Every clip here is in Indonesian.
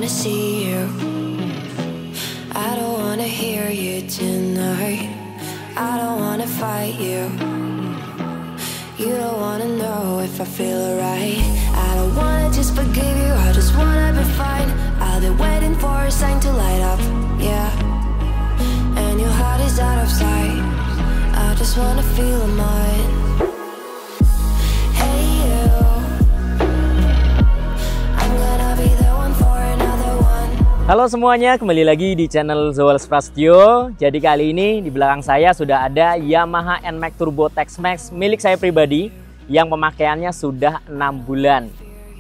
wanna see you. I don't wanna hear you tonight. I don't wanna fight you. You don't wanna know if I feel alright. I don't wanna just forgive you, I just wanna be fine. I'll be waiting for a sign to light up, yeah. And your heart is out of sight. I just wanna feel mine. Hey you, I'm gonna be the one for another one. Halo semuanya, kembali lagi di channel Zawal Prasetyo. Jadi kali ini di belakang saya sudah ada Yamaha NMAX Turbo Tex-Max milik saya pribadi yang pemakaiannya sudah 6 bulan.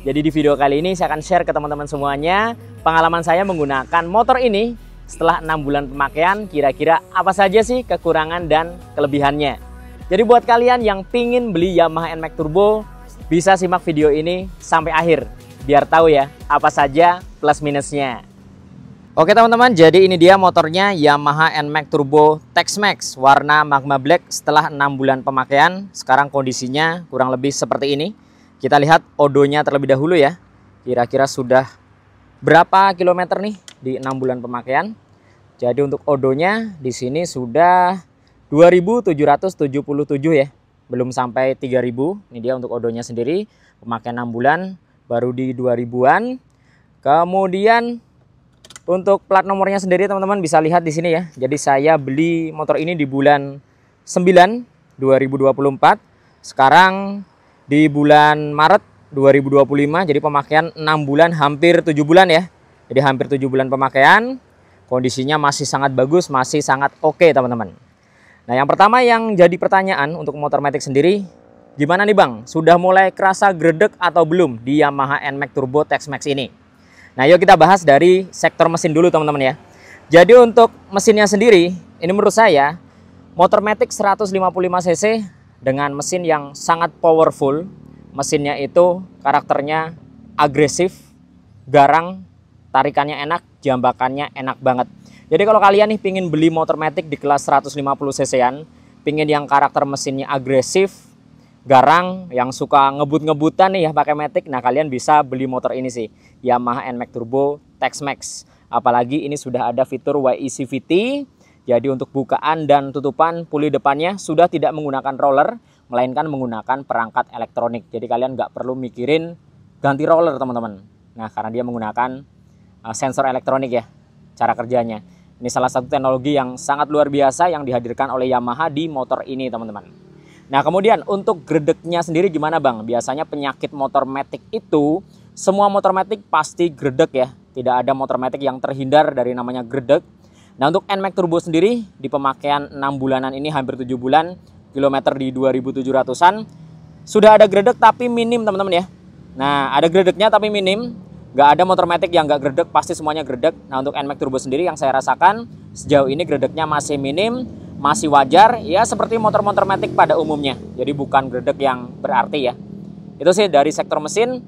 Jadi di video kali ini saya akan share ke teman-teman semuanya pengalaman saya menggunakan motor ini setelah 6 bulan pemakaian, kira-kira apa saja sih kekurangan dan kelebihannya. Jadi buat kalian yang pingin beli Yamaha NMAX Turbo, bisa simak video ini sampai akhir biar tahu ya apa saja plus minusnya. Oke teman-teman, jadi ini dia motornya Yamaha NMAX Turbo Tex-Max warna magma black setelah 6 bulan pemakaian. Sekarang kondisinya kurang lebih seperti ini. Kita lihat odonya terlebih dahulu ya. Kira-kira sudah berapa kilometer nih di 6 bulan pemakaian. Jadi untuk odonya di sini sudah 2777 ya. Belum sampai 3000. Ini dia untuk odonya sendiri. Pemakaian 6 bulan baru di 2000-an. Kemudian untuk plat nomornya sendiri teman-teman bisa lihat di sini ya. Jadi saya beli motor ini di bulan 9 2024. Sekarang di bulan Maret 2025. Jadi pemakaian 6 bulan hampir 7 bulan ya. Jadi hampir 7 bulan pemakaian. Kondisinya masih sangat bagus, masih sangat oke teman-teman. Nah yang pertama yang jadi pertanyaan untuk motor Matic sendiri, gimana nih Bang? Sudah mulai kerasa gredeg atau belum di Yamaha NMAX Turbo Tex-Max ini? Nah yuk kita bahas dari sektor mesin dulu teman-teman ya. Jadi untuk mesinnya sendiri, ini menurut saya motor Matic 155cc dengan mesin yang sangat powerful. Mesinnya itu karakternya agresif, garang, tarikannya enak, jambakannya enak banget. Jadi kalau kalian nih pingin beli motor Matic di kelas 150cc-an, pingin yang karakter mesinnya agresif, garang, yang suka ngebut-ngebutan nih ya pakai Matic, nah kalian bisa beli motor ini sih, Yamaha NMAX Turbo Tex-Max. Apalagi ini sudah ada fitur YECVT, jadi untuk bukaan dan tutupan puli depannya sudah tidak menggunakan roller, melainkan menggunakan perangkat elektronik. Jadi kalian nggak perlu mikirin ganti roller teman-teman. Nah karena dia menggunakan sensor elektronik ya cara kerjanya. Ini salah satu teknologi yang sangat luar biasa yang dihadirkan oleh Yamaha di motor ini teman-teman. Nah kemudian untuk gredegnya sendiri gimana Bang? Biasanya penyakit motor Matic itu semua motor Matic pasti gredeg ya. Tidak ada motor Matic yang terhindar dari namanya gredeg. Nah untuk NMAX Turbo sendiri di pemakaian 6 bulanan ini hampir 7 bulan, kilometer di 2700-an, sudah ada gredeg tapi minim teman-teman ya. Nah ada gredegnya tapi minim. Nggak ada motor Matic yang nggak gredeg, pasti semuanya gredeg. Nah untuk NMAX Turbo sendiri yang saya rasakan sejauh ini gredegnya masih minim, masih wajar ya seperti motor-motor Matic pada umumnya. Jadi bukan gredeg yang berarti ya. Itu sih dari sektor mesin.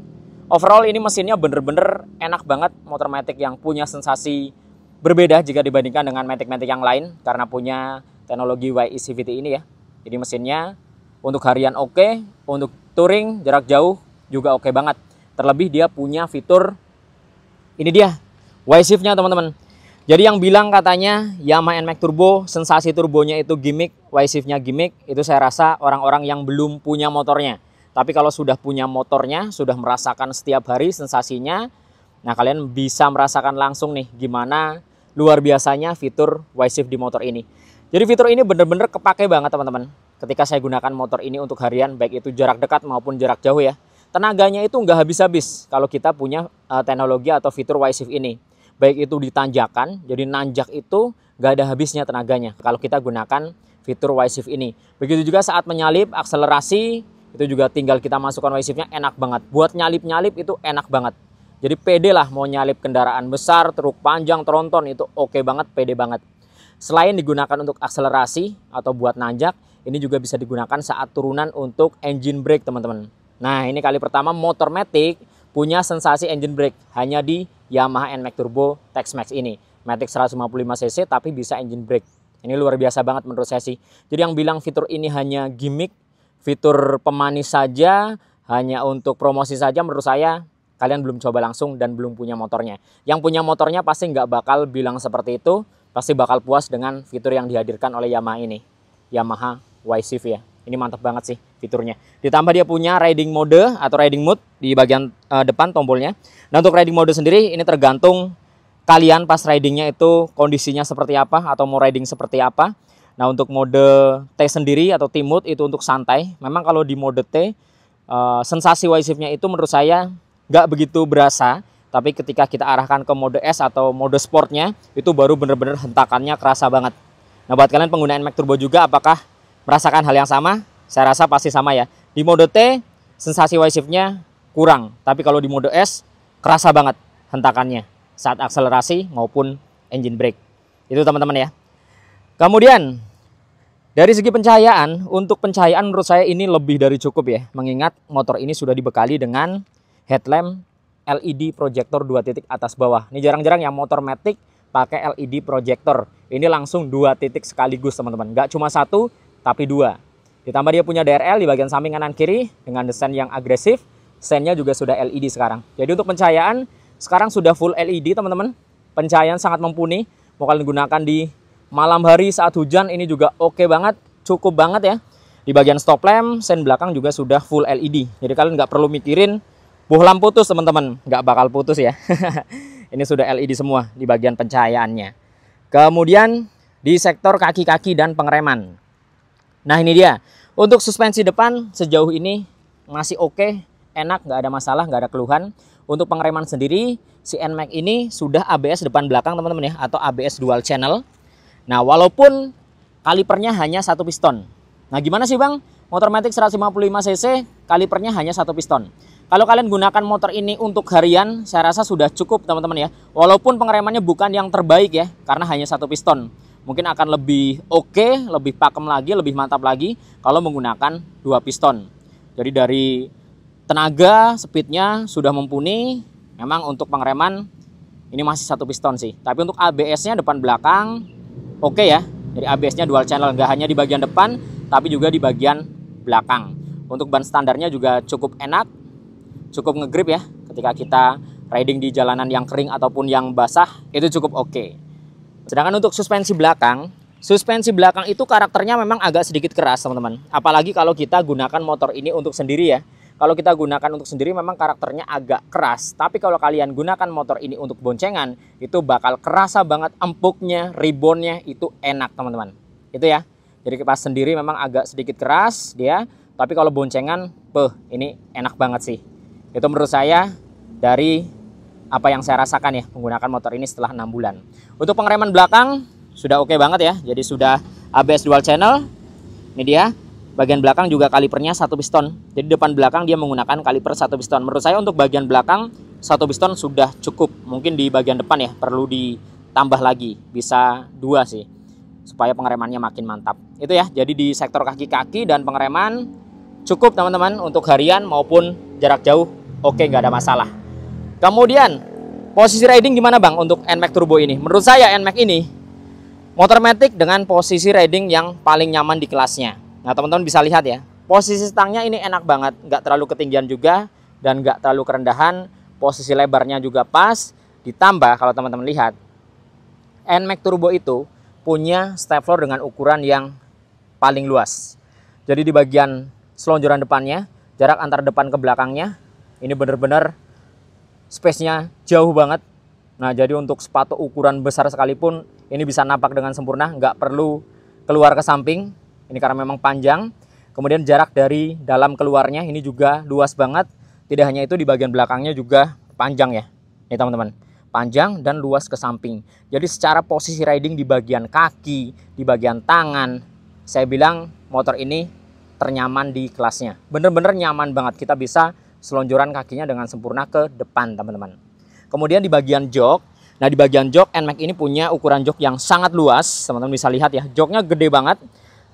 Overall ini mesinnya bener-bener enak banget, motor Matic yang punya sensasi berbeda jika dibandingkan dengan Matic-Matic yang lain karena punya teknologi YECVT ini ya. Jadi mesinnya untuk harian oke, untuk touring jarak jauh juga oke banget. Terlebih dia punya fitur, ini dia, Y-Shift-nya teman-teman. Jadi yang bilang katanya Yamaha NMAX Turbo, sensasi turbonya itu gimmick, Y-Shift-nya gimmick, itu saya rasa orang-orang yang belum punya motornya. Tapi kalau sudah punya motornya, sudah merasakan setiap hari sensasinya, nah kalian bisa merasakan langsung nih gimana luar biasanya fitur Y-Shift di motor ini. Jadi fitur ini bener-bener kepake banget teman-teman. Ketika saya gunakan motor ini untuk harian, baik itu jarak dekat maupun jarak jauh ya. Tenaganya itu nggak habis-habis kalau kita punya teknologi atau fitur Y-Shift ini. Baik itu di tanjakan, jadi nanjak itu nggak ada habisnya tenaganya kalau kita gunakan fitur Y-Shift ini. Begitu juga saat menyalip, akselerasi, itu juga tinggal kita masukkan Y-Shift-nya enak banget. Buat nyalip-nyalip itu enak banget. Jadi pede lah mau nyalip kendaraan besar, truk panjang, tronton itu oke banget, pede banget. Selain digunakan untuk akselerasi atau buat nanjak, ini juga bisa digunakan saat turunan untuk engine brake teman-teman. Nah ini kali pertama motor Matic punya sensasi engine brake hanya di Yamaha NMAX Turbo Tex-Max ini. Matic 155cc tapi bisa engine brake. Ini luar biasa banget menurut saya sih. Jadi yang bilang fitur ini hanya gimmick, fitur pemanis saja, hanya untuk promosi saja, menurut saya kalian belum coba langsung dan belum punya motornya. Yang punya motornya pasti nggak bakal bilang seperti itu, pasti bakal puas dengan fitur yang dihadirkan oleh Yamaha ini. Yamaha Y-Shift ya. Ini mantap banget sih fiturnya. Ditambah dia punya riding mode atau riding mode di bagian depan tombolnya. Nah untuk riding mode sendiri ini tergantung kalian pas ridingnya itu kondisinya seperti apa atau mau riding seperti apa. Nah untuk mode T sendiri atau T mode itu untuk santai. Memang kalau di mode T sensasi Y-Shift-nya itu menurut saya nggak begitu berasa. Tapi ketika kita arahkan ke mode S atau mode sportnya itu baru bener-bener hentakannya kerasa banget. Nah buat kalian pengguna NMAX Turbo juga apakah merasakan hal yang sama? Saya rasa pasti sama ya. Di mode T sensasi Y-Shift-nya kurang. Tapi kalau di mode S kerasa banget hentakannya saat akselerasi maupun engine brake. Itu teman-teman ya. Kemudian dari segi pencahayaan, untuk pencahayaan menurut saya ini lebih dari cukup ya. Mengingat motor ini sudah dibekali dengan headlamp LED projector 2 titik atas bawah. Ini jarang-jarang yang motor Matic pakai LED projector. Ini langsung 2 titik sekaligus teman-teman. Nggak cuma 1 tapi 2. Ditambah dia punya DRL di bagian samping kanan kiri dengan desain yang agresif. Sennya juga sudah LED sekarang. Jadi untuk pencahayaan sekarang sudah full LED teman-teman. Pencahayaan sangat mumpuni. Mau kalian gunakan di malam hari saat hujan ini juga oke banget. Cukup banget ya. Di bagian stop lamp, sen belakang juga sudah full LED. Jadi kalian nggak perlu mikirin bohlam putus teman-teman. Nggak bakal putus ya. Ini sudah LED semua di bagian pencahayaannya. Kemudian di sektor kaki-kaki dan pengereman. Nah ini dia, untuk suspensi depan sejauh ini masih oke, enak, nggak ada masalah, nggak ada keluhan. Untuk pengereman sendiri, si NMAX ini sudah ABS depan belakang teman-teman ya, atau ABS dual channel. Nah walaupun kalipernya hanya 1 piston. Nah gimana sih bang, motor Matic 155cc kalipernya hanya 1 piston. Kalau kalian gunakan motor ini untuk harian, saya rasa sudah cukup teman-teman ya. Walaupun pengeremannya bukan yang terbaik ya, karena hanya 1 piston. Mungkin akan lebih oke, lebih pakem lagi, lebih mantap lagi kalau menggunakan 2 piston. Jadi dari tenaga, speednya sudah mumpuni. Memang untuk pengereman ini masih 1 piston sih. Tapi untuk ABS-nya depan belakang oke ya. Jadi ABS-nya dual channel, nggak hanya di bagian depan, tapi juga di bagian belakang. Untuk ban standarnya juga cukup enak, cukup ngegrip ya. Ketika kita riding di jalanan yang kering ataupun yang basah, itu cukup oke. Sedangkan untuk suspensi belakang itu karakternya memang agak sedikit keras teman-teman. Apalagi kalau kita gunakan motor ini untuk sendiri ya. Kalau kita gunakan untuk sendiri memang karakternya agak keras. Tapi kalau kalian gunakan motor ini untuk boncengan, itu bakal kerasa banget empuknya, ribonnya itu enak teman-teman. Itu ya. Jadi pas sendiri memang agak sedikit keras dia. Tapi kalau boncengan, ini enak banget sih. Itu menurut saya dari apa yang saya rasakan ya menggunakan motor ini setelah 6 bulan. Untuk pengereman belakang sudah oke banget ya. Jadi sudah ABS dual channel. Ini dia. Bagian belakang juga kalipernya 1 piston. Jadi depan belakang dia menggunakan kaliper 1 piston. Menurut saya untuk bagian belakang 1 piston sudah cukup. Mungkin di bagian depan ya perlu ditambah lagi. Bisa 2 sih. Supaya pengeremannya makin mantap. Itu ya. Jadi di sektor kaki-kaki dan pengereman cukup teman-teman untuk harian maupun jarak jauh. Oke, nggak ada masalah. Kemudian posisi riding gimana bang untuk NMAX Turbo ini? Menurut saya NMAX ini motor Matic dengan posisi riding yang paling nyaman di kelasnya. Nah teman-teman bisa lihat ya, posisi stangnya ini enak banget, nggak terlalu ketinggian juga dan nggak terlalu kerendahan. Posisi lebarnya juga pas. Ditambah kalau teman-teman lihat, NMAX Turbo itu punya step floor dengan ukuran yang paling luas. Jadi di bagian selonjoran depannya, jarak antar depan ke belakangnya ini benar-benar space-nya jauh banget. Nah jadi untuk sepatu ukuran besar sekalipun ini bisa napak dengan sempurna, nggak perlu keluar ke samping. Ini karena memang panjang. Kemudian jarak dari dalam keluarnya ini juga luas banget. Tidak hanya itu, di bagian belakangnya juga panjang ya. Nih teman-teman, panjang dan luas ke samping. Jadi secara posisi riding di bagian kaki, di bagian tangan, saya bilang motor ini ternyaman di kelasnya. Bener-bener nyaman banget, kita bisa selonjoran kakinya dengan sempurna ke depan teman-teman. Kemudian di bagian jok, nah di bagian jok NMAX ini punya ukuran jok yang sangat luas. Teman-teman bisa lihat ya, joknya gede banget.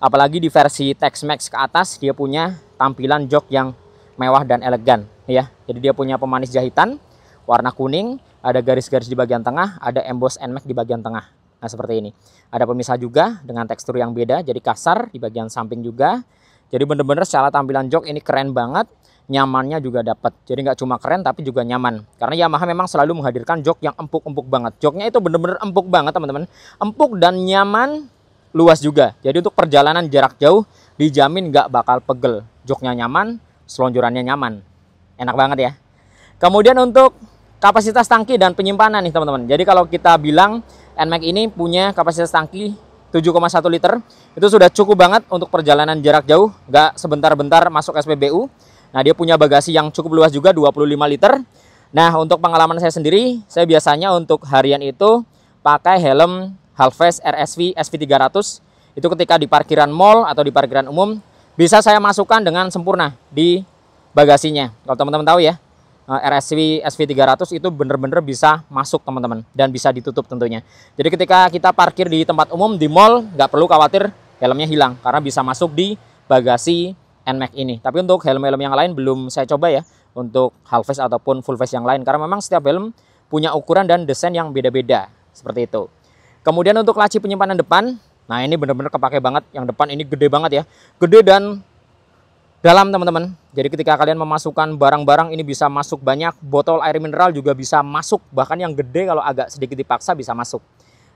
Apalagi di versi Tex-Mex ke atas dia punya tampilan jok yang mewah dan elegan ya. Jadi dia punya pemanis jahitan warna kuning, ada garis-garis di bagian tengah, ada emboss NMAX di bagian tengah. Nah seperti ini. Ada pemisah juga dengan tekstur yang beda, jadi kasar di bagian samping juga. Jadi bener-bener secara tampilan jok ini keren banget. nyamannya juga dapat. Jadi nggak cuma keren tapi juga nyaman. Karena Yamaha memang selalu menghadirkan jok yang empuk-empuk banget. Joknya itu bener-bener empuk banget teman-teman. Empuk dan nyaman, luas juga. Jadi untuk perjalanan jarak jauh dijamin nggak bakal pegel. Joknya nyaman, selonjorannya nyaman. Enak banget ya. Kemudian untuk kapasitas tangki dan penyimpanan nih teman-teman. Jadi kalau kita bilang NMAX ini punya kapasitas tangki 7,1 liter, itu sudah cukup banget untuk perjalanan jarak jauh, nggak sebentar-bentar masuk SPBU. Nah, dia punya bagasi yang cukup luas juga, 25 liter. Nah, untuk pengalaman saya sendiri, saya biasanya untuk harian itu pakai helm Halfest RSV SV300. Itu ketika di parkiran mall atau di parkiran umum, bisa saya masukkan dengan sempurna di bagasinya. Kalau teman-teman tahu ya, RSV SV300 itu bener-bener bisa masuk teman-teman, dan bisa ditutup tentunya. Jadi ketika kita parkir di tempat umum di mall, nggak perlu khawatir helmnya hilang karena bisa masuk di bagasi NMAX ini. Tapi untuk helm-helm yang lain belum saya coba ya, untuk half face ataupun full face yang lain, karena memang setiap helm punya ukuran dan desain yang beda-beda seperti itu. Kemudian untuk laci penyimpanan depan, nah ini bener-bener kepake banget. Yang depan ini gede banget ya, gede dan dalam teman-teman. Jadi ketika kalian memasukkan barang-barang ini bisa masuk banyak, botol air mineral juga bisa masuk, bahkan yang gede kalau agak sedikit dipaksa bisa masuk.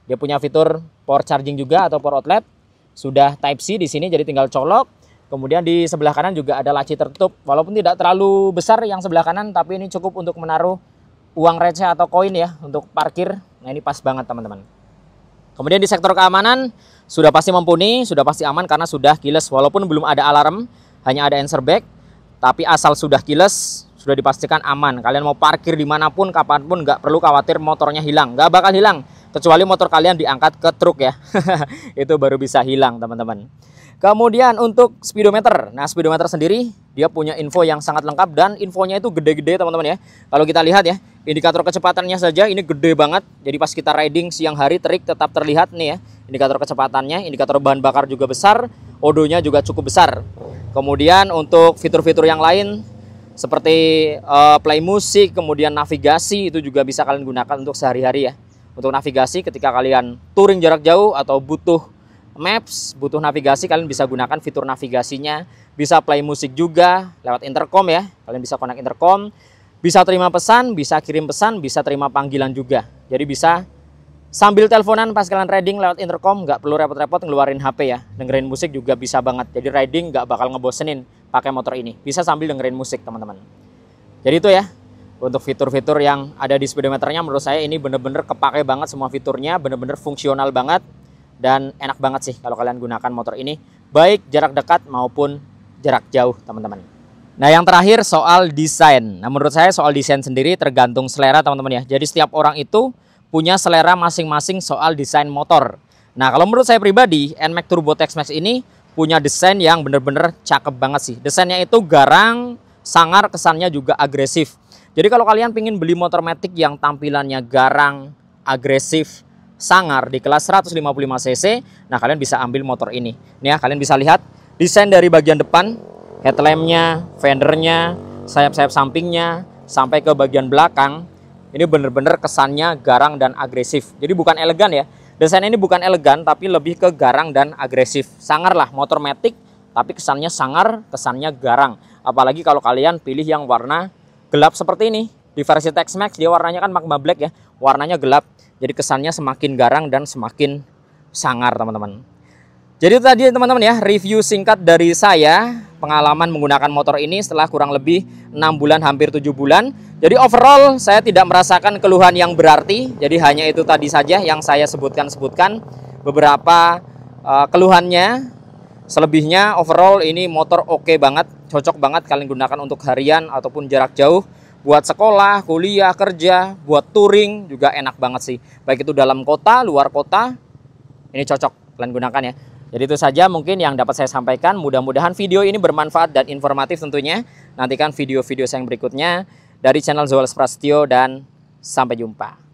Dia punya fitur power charging juga atau power outlet. Sudah Type C di sini, jadi tinggal colok. Kemudian di sebelah kanan juga ada laci tertutup, walaupun tidak terlalu besar yang sebelah kanan, tapi ini cukup untuk menaruh uang receh atau koin ya untuk parkir. Nah, ini pas banget teman-teman. Kemudian di sektor keamanan sudah pasti mumpuni, sudah pasti aman karena sudah keyless, walaupun belum ada alarm. Hanya ada answer back, tapi asal sudah keyless, sudah dipastikan aman. Kalian mau parkir dimanapun, kapanpun, nggak perlu khawatir motornya hilang. Nggak bakal hilang, kecuali motor kalian diangkat ke truk ya. Itu baru bisa hilang teman-teman. Kemudian untuk speedometer. Nah, speedometer sendiri, dia punya info yang sangat lengkap, dan infonya itu gede-gede teman-teman ya. Kalau kita lihat ya, indikator kecepatannya saja ini gede banget. Jadi pas kita riding siang hari, terik tetap terlihat nih ya. Indikator kecepatannya, indikator bahan bakar juga besar, odonya juga cukup besar. Kemudian untuk fitur-fitur yang lain seperti play musik, kemudian navigasi, itu juga bisa kalian gunakan untuk sehari-hari ya. Untuk navigasi ketika kalian touring jarak jauh atau butuh maps, butuh navigasi, kalian bisa gunakan fitur navigasinya. Bisa play musik juga lewat intercom ya. Kalian bisa connect intercom, bisa terima pesan, bisa kirim pesan, bisa terima panggilan juga. Jadi bisa sambil teleponan pas kalian riding lewat intercom, nggak perlu repot-repot ngeluarin HP ya. Dengerin musik juga bisa banget. Jadi riding nggak bakal ngebosenin pakai motor ini. Bisa sambil dengerin musik teman-teman. Jadi itu ya untuk fitur-fitur yang ada di speedometernya. Menurut saya ini bener-bener kepake banget semua fiturnya, bener-bener fungsional banget dan enak banget sih kalau kalian gunakan motor ini, baik jarak dekat maupun jarak jauh teman-teman. Nah, yang terakhir soal desain. Nah, menurut saya soal desain sendiri tergantung selera teman-teman ya. Jadi setiap orang itu punya selera masing-masing soal desain motor. Nah, kalau menurut saya pribadi, NMAX Turbo Tex-Mex ini punya desain yang bener-bener cakep banget sih. Desainnya itu garang, sangar, kesannya juga agresif. Jadi kalau kalian pengen beli motor matic yang tampilannya garang, agresif, sangar di kelas 155 cc, nah kalian bisa ambil motor ini. Nih ya, kalian bisa lihat desain dari bagian depan, headlampnya, fendernya, sayap-sayap sampingnya, sampai ke bagian belakang. Ini bener-bener kesannya garang dan agresif. Jadi bukan elegan ya. Desain ini bukan elegan, tapi lebih ke garang dan agresif. Sangar lah, motor matic, tapi kesannya sangar, kesannya garang. Apalagi kalau kalian pilih yang warna gelap seperti ini. Di versi Tex-Mex dia warnanya kan magma black ya. Warnanya gelap. Jadi kesannya semakin garang dan semakin sangar teman-teman. Jadi itu tadi teman-teman ya, review singkat dari saya, pengalaman menggunakan motor ini setelah kurang lebih 6 bulan, hampir 7 bulan. Jadi overall saya tidak merasakan keluhan yang berarti. Jadi hanya itu tadi saja yang saya sebutkan beberapa keluhannya. Selebihnya overall ini motor oke banget, cocok banget kalian gunakan untuk harian ataupun jarak jauh. Buat sekolah, kuliah, kerja, buat touring juga enak banget sih. Baik itu dalam kota, luar kota, ini cocok kalian gunakan ya. Jadi itu saja mungkin yang dapat saya sampaikan. Mudah-mudahan video ini bermanfaat dan informatif tentunya. Nantikan video-video saya yang berikutnya dari channel Zoals Prasetyo dan sampai jumpa.